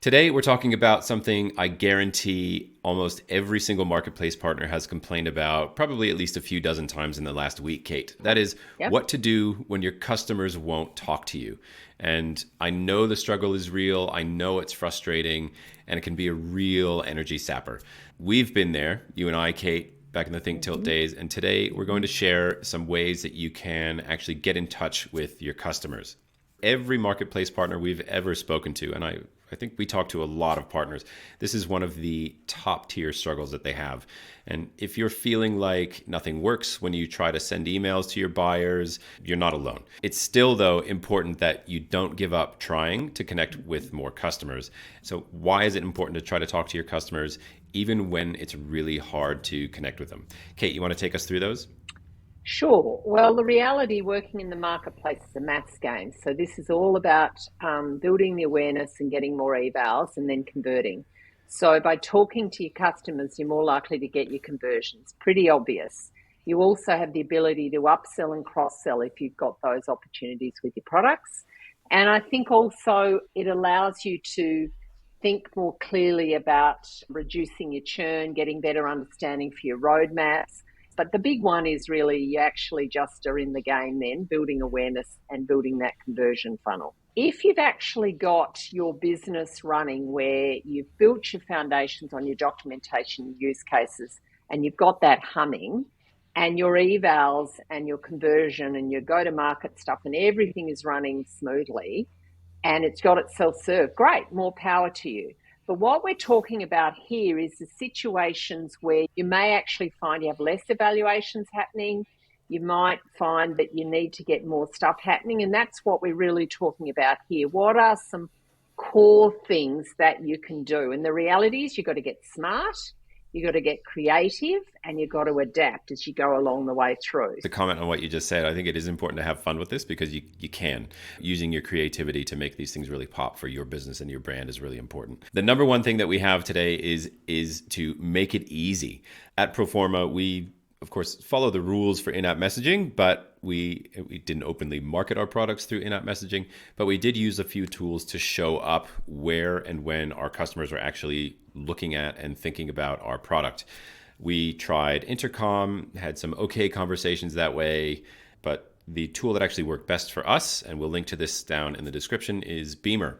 Today, we're talking about something I guarantee almost every single marketplace partner has complained about probably at least a few dozen times in the last week, Kate. That is Yep. what to do when your customers won't talk to you. And I know the struggle is real. I know it's frustrating and it can be a real energy sapper. We've been there, you and I, Kate, back in the ThinkTilt hmm days. And today we're going hmm to share some ways that you can actually get in touch with your customers. Every marketplace partner we've ever spoken to, and I think we talk to a lot of partners, this is one of the top tier struggles that they have. And if you're feeling like nothing works when you try to send emails to your buyers, you're not alone. It's still, though, important that you don't give up trying to connect with more customers. So, why is it important to try to talk to your customers even when it's really hard to connect with them? Kate, you want to take us through those? Sure. Well, the reality working in the marketplace is a maths game. So this is all about building the awareness and getting more evals and then converting. So by talking to your customers, you're more likely to get your conversions. Pretty obvious. You also have the ability to upsell and cross sell if you've got those opportunities with your products. And I think also it allows you to think more clearly about reducing your churn, getting better understanding for your roadmaps. But the big one is really you actually just are in the game then, building awareness and building that conversion funnel. If you've actually got your business running where you've built your foundations on your documentation use cases and you've got that humming and your evals and your conversion and your go to market stuff and everything is running smoothly, and it's got it self-serve, great, more power to you. But what we're talking about here is the situations where you may actually find you have less evaluations happening. You might find that you need to get more stuff happening. And that's what we're really talking about here. What are some core things that you can do? And the reality is you've got to get smart, you've got to get creative, and you've got to adapt as you go along the way through. To comment on what you just said, I think it is important to have fun with this because you can. Using your creativity to make these things really pop for your business and your brand is really important. The number one thing that we have today is to make it easy. At Proforma, we of course follow the rules for in-app messaging, but we didn't openly market our products through in-app messaging, but we did use a few tools to show up where and when our customers are actually looking at and thinking about our product. We tried Intercom, had some okay conversations that way, but the tool that actually worked best for us, and we'll link to this down in the description, is Beamer.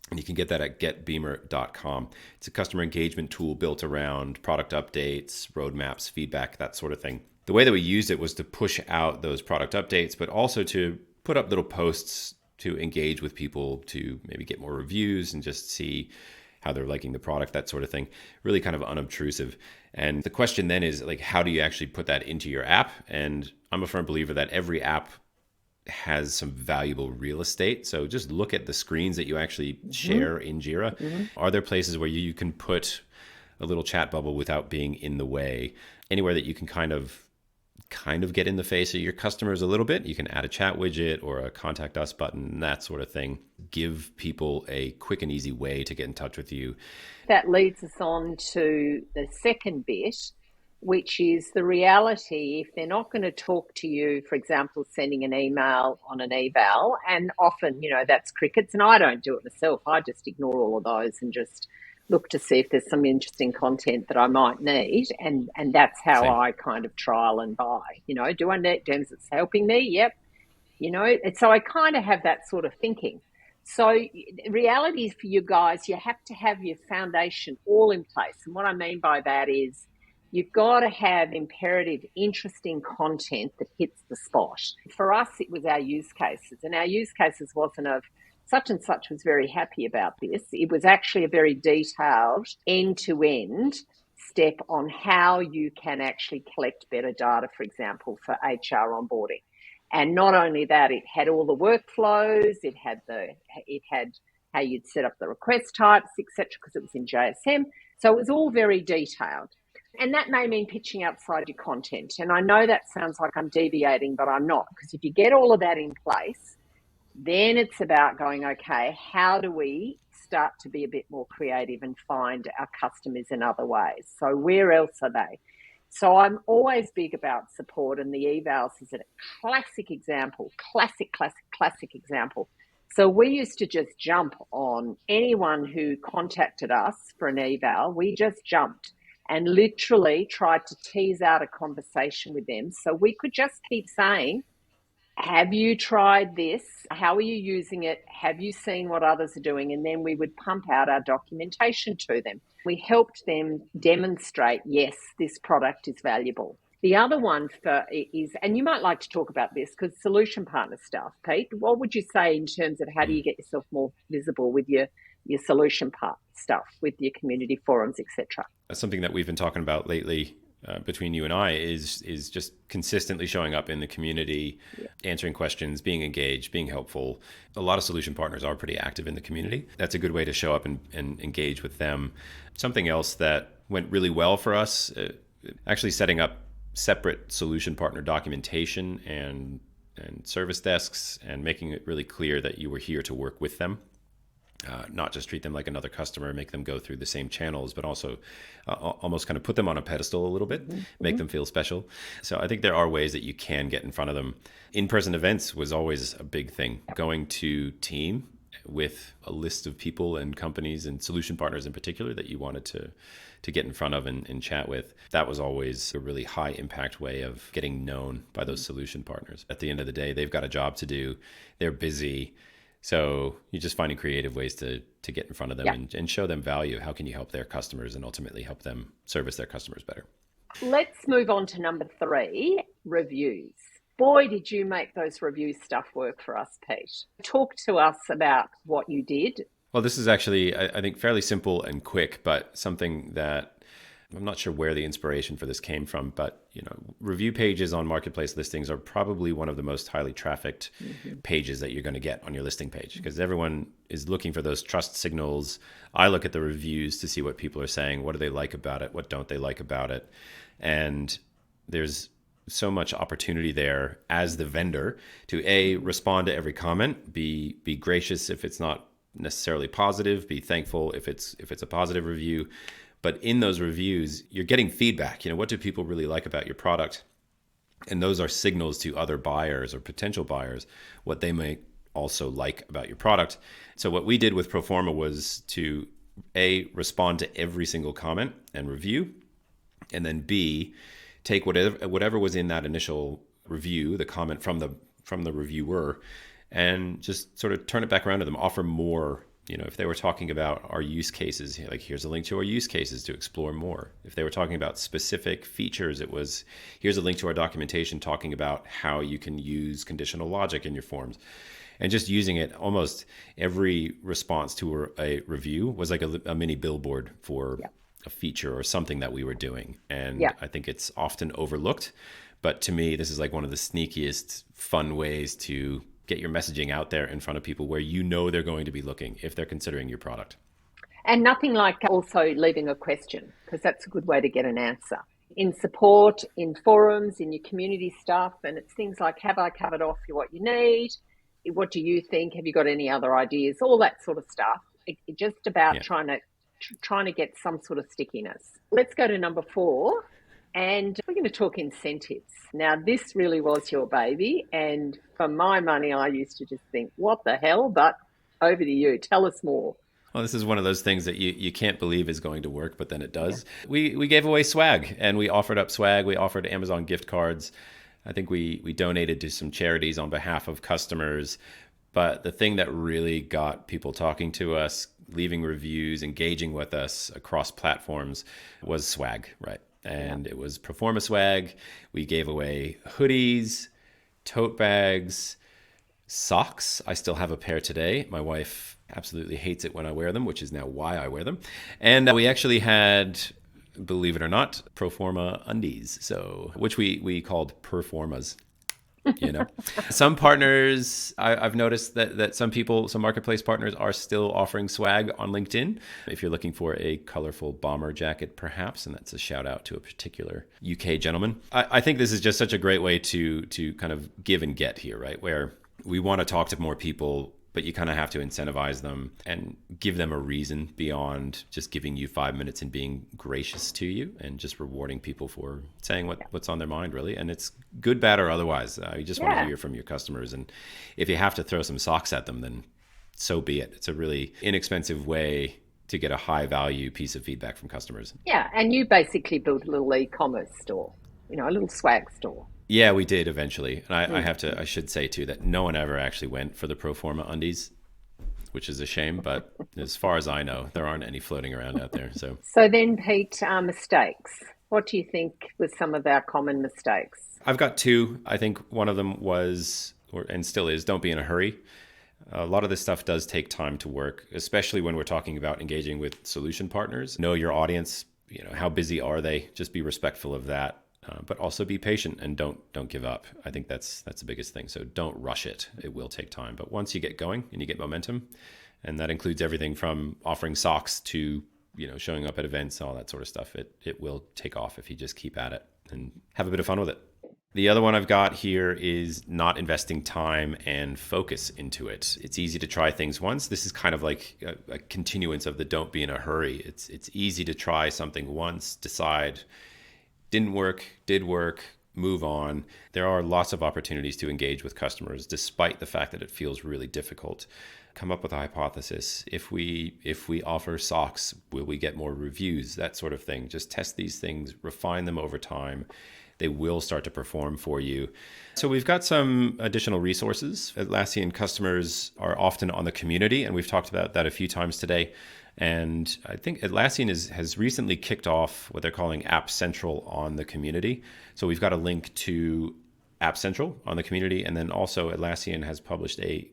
And you can get that at getbeamer.com. It's a customer engagement tool built around product updates, roadmaps, feedback, that sort of thing. The way that we used it was to push out those product updates, but also to put up little posts to engage with people, to maybe get more reviews and just see how they're liking the product, that sort of thing. Really kind of unobtrusive. And the question then is like, how do you actually put that into your app? And I'm a firm believer that every app has some valuable real estate. So just look at the screens that you actually Mm-hmm. share in Jira. Mm-hmm. Are there places where you can put a little chat bubble without being in the way? Anywhere that you can kind of get in the face of your customers a little bit. You can add a chat widget or a contact us button, that sort of thing. Give people a quick and easy way to get in touch with you. That leads us on to the second bit, which is the reality. If they're not going to talk to you, for example, sending an email on an eval, and often, that's crickets, and I don't do it myself. I just ignore all of those and just look to see if there's some interesting content that I might need. And that's how Same. I kind of trial and buy. Do I need, is it helping me? Yep. And so I kind of have that sort of thinking. So reality is for you guys, you have to have your foundation all in place. And what I mean by that is you've got to have imperative, interesting content that hits the spot. For us, it was our use cases, and our use cases wasn't of such and such was very happy about this. It was actually a very detailed end-to-end step on how you can actually collect better data, for example, for HR onboarding. And not only that, it had all the workflows, it had how you'd set up the request types, etc., because it was in JSM. So it was all very detailed. And that may mean pitching outside your content. And I know that sounds like I'm deviating, but I'm not, because if you get all of that in place, then it's about going, okay, how do we start to be a bit more creative and find our customers in other ways? So where else are they? So I'm always big about support, and the evals is a classic example, classic example. So we used to just jump on anyone who contacted us for an eval. We just jumped and literally tried to tease out a conversation with them. So we could just keep saying, have you tried this? How are you using it? Have you seen what others are doing? And then we would pump out our documentation to them. We helped them demonstrate, yes, this product is valuable. The other one is, and you might like to talk about this because solution partner stuff, Pete, what would you say in terms of how do you get yourself more visible with your solution part stuff, with your community forums, etc.? Something that we've been talking about lately between you and I is just consistently showing up in the community, answering questions, being engaged, being helpful. A lot of solution partners are pretty active in the community. That's a good way to show up and engage with them. Something else that went really well for us, actually setting up separate solution partner documentation and service desks and making it really clear that you were here to work with them. Not just treat them like another customer, make them go through the same channels, but also almost kind of put them on a pedestal a little bit, make them feel special. So I think there are ways that you can get in front of them. In-person events was always a big thing. Going to team with a list of people and companies and solution partners in particular that you wanted to get in front of and chat with. That was always a really high impact way of getting known by those solution partners. At the end of the day, they've got a job to do. They're busy. So you're just finding creative ways to get in front of them and show them value. How can you help their customers and ultimately help them service their customers better? Let's move on to number 3, reviews. Boy, did you make those review stuff work for us, Pete. Talk to us about what you did. Well, this is actually, I think, fairly simple and quick, but something that I'm not sure where the inspiration for this came from, but review pages on marketplace listings are probably one of the most highly trafficked pages that you're going to get on your listing page because everyone is looking for those trust signals. I look at the reviews to see what people are saying. What do they like about it? What don't they like about it? And there's so much opportunity there as the vendor to respond to every comment, be gracious if it's not necessarily positive, be thankful if it's a positive review. But in those reviews, you're getting feedback. What do people really like about your product? And those are signals to other buyers or potential buyers, what they may also like about your product. So what we did with Proforma was to respond to every single comment and review, and then B, take whatever was in that initial review, the comment from the reviewer, and just sort of turn it back around to them, offer more. If they were talking about our use cases, like here's a link to our use cases to explore more. If they were talking about specific features, it was here's a link to our documentation talking about how you can use conditional logic in your forms. And just using it, almost every response to a review was like a mini billboard for a feature or something that we were doing. And I think it's often overlooked. But to me, this is like one of the sneakiest, fun ways to get your messaging out there in front of people where they're going to be looking if they're considering your product. And nothing like also leaving a question, because that's a good way to get an answer. In support, in forums, in your community stuff, and it's things like, have I covered off what you need? What do you think? Have you got any other ideas? All that sort of stuff. It's just about trying to get some sort of stickiness. Let's go to number 4. And we're going to talk incentives. Now, this really was your baby. And for my money, I used to just think, what the hell? But over to you. Tell us more. Well, this is one of those things that you can't believe is going to work, but then it does. Yeah. We gave away swag, and we offered up swag. We offered Amazon gift cards. I think we donated to some charities on behalf of customers. But the thing that really got people talking to us, leaving reviews, engaging with us across platforms was swag, right? And it was Proforma swag. We gave away hoodies, tote bags, socks. I still have a pair today. My wife absolutely hates it when I wear them, which is now why I wear them. And we actually had, believe it or not, Proforma undies, which we called Performas. Some partners, I've noticed that some marketplace partners are still offering swag on LinkedIn. If you're looking for a colorful bomber jacket, perhaps, and that's a shout out to a particular UK gentleman. I think this is just such a great way to kind of give and get here, right? Where we want to talk to more people, but you kind of have to incentivize them and give them a reason beyond just giving you 5 minutes and being gracious to you and just rewarding people for saying what's on their mind, really. And it's good, bad, or otherwise. You just want to hear from your customers. And if you have to throw some socks at them, then so be it. It's a really inexpensive way to get a high value piece of feedback from customers. Yeah, and you basically built a little e-commerce store, a little swag store. Yeah, we did eventually. And Mm. I should say too that no one ever actually went for the Proforma undies, which is a shame. But as far as I know, there aren't any floating around out there. So So then, Pete, mistakes. What do you think was some of our common mistakes? I've got two. I think one of them was, and still is, don't be in a hurry. A lot of this stuff does take time to work, especially when we're talking about engaging with solution partners. Know your audience. How busy are they? Just be respectful of that, but also be patient and don't give up. I think that's the biggest thing. So don't rush it. It will take time, but once you get going and you get momentum, and that includes everything from offering socks to showing up at events, all that sort of stuff. It will take off if you just keep at it and have a bit of fun with it. The other one I've got here is not investing time and focus into it. It's easy to try things once. This is kind of like a continuance of the don't be in a hurry. It's easy to try something once, decide didn't work, did work, move on. There are lots of opportunities to engage with customers, despite the fact that it feels really difficult. Come up with a hypothesis. If we offer socks, will we get more reviews? That sort of thing. Just test these things, refine them over time. They will start to perform for you. So we've got some additional resources. Atlassian customers are often on the community, and we've talked about that a few times today. And I think Atlassian has recently kicked off what they're calling App Central on the community. So we've got a link to App Central on the community. And then also Atlassian has published a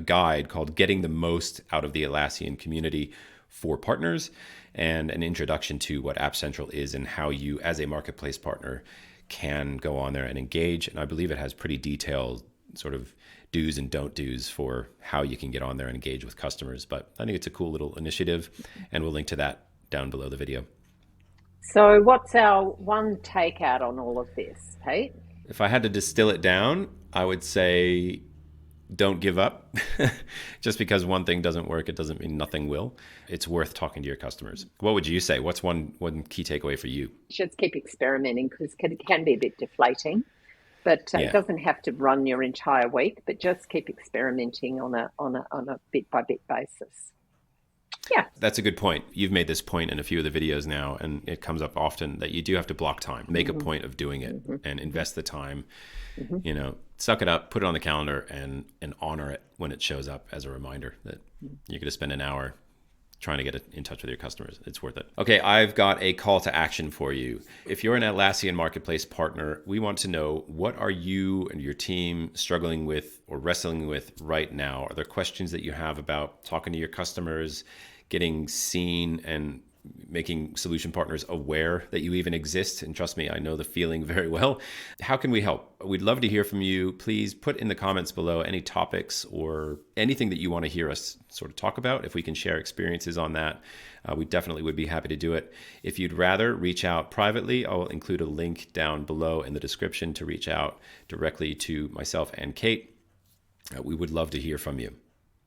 guide called Getting the Most Out of the Atlassian Community for Partners, and an introduction to what App Central is and how you, as a marketplace partner, can go on there and engage. And I believe it has pretty detailed sort of do's and don't do's for how you can get on there and engage with customers. But I think it's a cool little initiative, and we'll link to that down below the video. So, what's our one takeout on all of this, Pete? If I had to distill it down, I would say don't give up. Just because one thing doesn't work, it doesn't mean nothing will. It's worth talking to your customers. What would you say? What's one key takeaway for you? Just keep experimenting, because it can be a bit deflating, but Yeah. it doesn't have to run your entire week, but just keep experimenting on a bit by bit basis. Yeah. That's a good point. You've made this point in a few of the videos now, and it comes up often that you do have to block time, make a point of doing it, and invest the time. Suck it up, put it on the calendar, and honor it when it shows up as a reminder that you're going to spend an hour trying to get in touch with your customers. It's worth it. Okay, I've got a call to action for you. If you're an Atlassian Marketplace partner, we want to know, what are you and your team struggling with or wrestling with right now? Are there questions that you have about talking to your customers, getting seen, and making solution partners aware that you even exist? And trust me, I know the feeling very well. How can we help? We'd love to hear from you. Please put in the comments below any topics or anything that you want to hear us sort of talk about. If we can share experiences on that, we definitely would be happy to do it. If you'd rather reach out privately, I'll include a link down below in the description to reach out directly to myself and Kate. We would love to hear from you.